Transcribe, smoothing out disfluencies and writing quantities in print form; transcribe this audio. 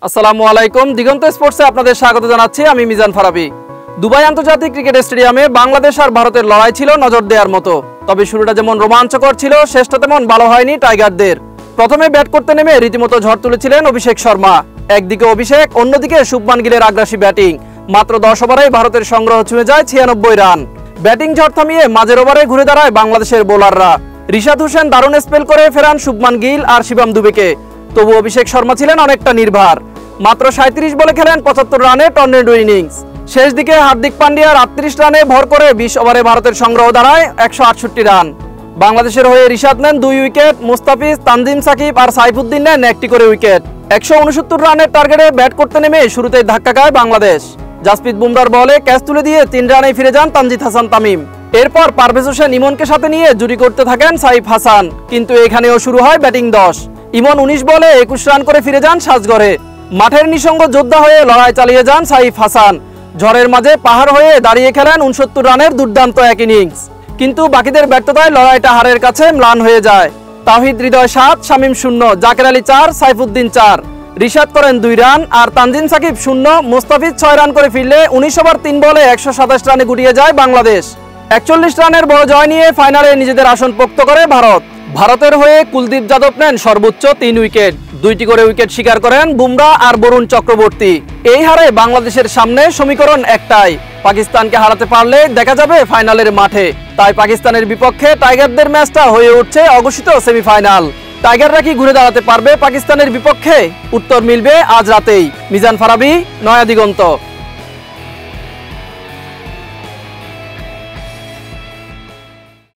আসসালামু আলাইকুম। দিগন্ত স্পোর্টসে আপনাদের স্বাগত জানাচ্ছি। আমি মিজান ফারাবি। দুবাই আন্তর্জাতিক ক্রিকেট স্টেডিয়ামে বাংলাদেশ আর ভারতের লড়াই ছিল নজর দেওয়ার মতো। তবে শুরুটা যেমন রোমাঞ্চকর ছিল, শেষটা তেমন ভালো হয়নি টাইগারদের। প্রথমে ব্যাট করতে নেমে রীতিমতো ঝড় তুলেছিলেন অভিষেক শর্মা। একদিকে অভিষেক, অন্যদিকে শুভমান গিলের আগ্রাসী ব্যাটিং। মাত্র 10 ওভারেই ভারতের সংগ্রহ ছুঁয়ে যায় 96 রান। ব্যাটিং ঝড় থামিয়ে মাঝের ওভারে ঘুরে দাঁড়ায় বাংলাদেশের বোলাররা। রিশাদ হোসেন দারুণ স্পেল করে ফেরান শুভমান গিল আর শিবম দুবেকে। তবু অভিষেক শর্মা ছিলেন অনেকটা নির্ভার। মাত্র 37 বলে খেলেন 75 রানে টর্নেডো ইনিংস। শেষ দিকে হার্দিক পান্ডিয়ার 38 রানে ভর করে 20 ওভারে ভারতের সংগ্রহ দাঁড়ায় 168 রান। বাংলাদেশের হয়ে রিশাদ নেন 2 উইকেট, মুস্তাফিজ, তানজিম সাকিব আর সাইফুদ্দিন নেন একটি করে উইকেট। 169 রানের টার্গেটে ব্যাট করতে নেমে শুরুতেই ধাক্কা খায় বাংলাদেশ। জাসপ্রীত বুমরার বলে ক্যাচ তুলে দিয়ে 3 রানেই ফিরে যান তানজিদ হাসান তামিম। এরপর পারভেজ হোসেন ইমনকে সাথে নিয়ে জুটি করতে থাকেন সাইফ হাসান। কিন্তু এখানেও শুরু হয় ব্যাটিং দশ। ইমন 19 বলে 21 রান করে ফিরে যান সাজঘরে। মাঠের নিঃসঙ্গ যোদ্ধা হয়ে লড়াই চালিয়ে যান সাইফ হাসান। ঝড়ের মাঝে পাহাড় হয়ে দাঁড়িয়ে খেলেন 69 রানের দুর্দান্ত এক ইনিংস। কিন্তু বাকিদের ব্যর্থতায় লড়াইটা হারের কাছে ম্লান হয়ে যায়। তাওহিদ হৃদয় 7, শামীম 0, জাকের আলী 4, সাইফুদ্দিন 4, রিশাদ করেন 2 রান আর তানজিম সাকিব 0, মুস্তাফিজ 6 রান করে ফিরলে 19 ওভার 3 বলে 127 রানে গুটিয়ে যায় বাংলাদেশ। 41 রানের বড় জয় নিয়ে ফাইনালে নিজেদের আসন পোক্ত করে ভারত। ভারতের হয়ে কুলদীপ যাদব নেন সর্বোচ্চ 3 উইকেট। 2টি করে উইকেট শিকার করেন বুমরা আর বরুণ চক্রবর্তী। এই হারে বাংলাদেশের সামনে সমীকরণ একটাই, পাকিস্তানকে হারাতে পারলে দেখা যাবে ফাইনালের মাঠে। তাই পাকিস্তানের বিপক্ষে টাইগারদের ম্যাচটা হয়ে উঠছে অঘোষিত সেমিফাইনাল। টাইগাররা কি ঘুরে দাঁড়াতে পারবে পাকিস্তানের বিপক্ষে? উত্তর মিলবে আজ রাতেই। মিজান ফারাবি, নয়া দিগন্ত।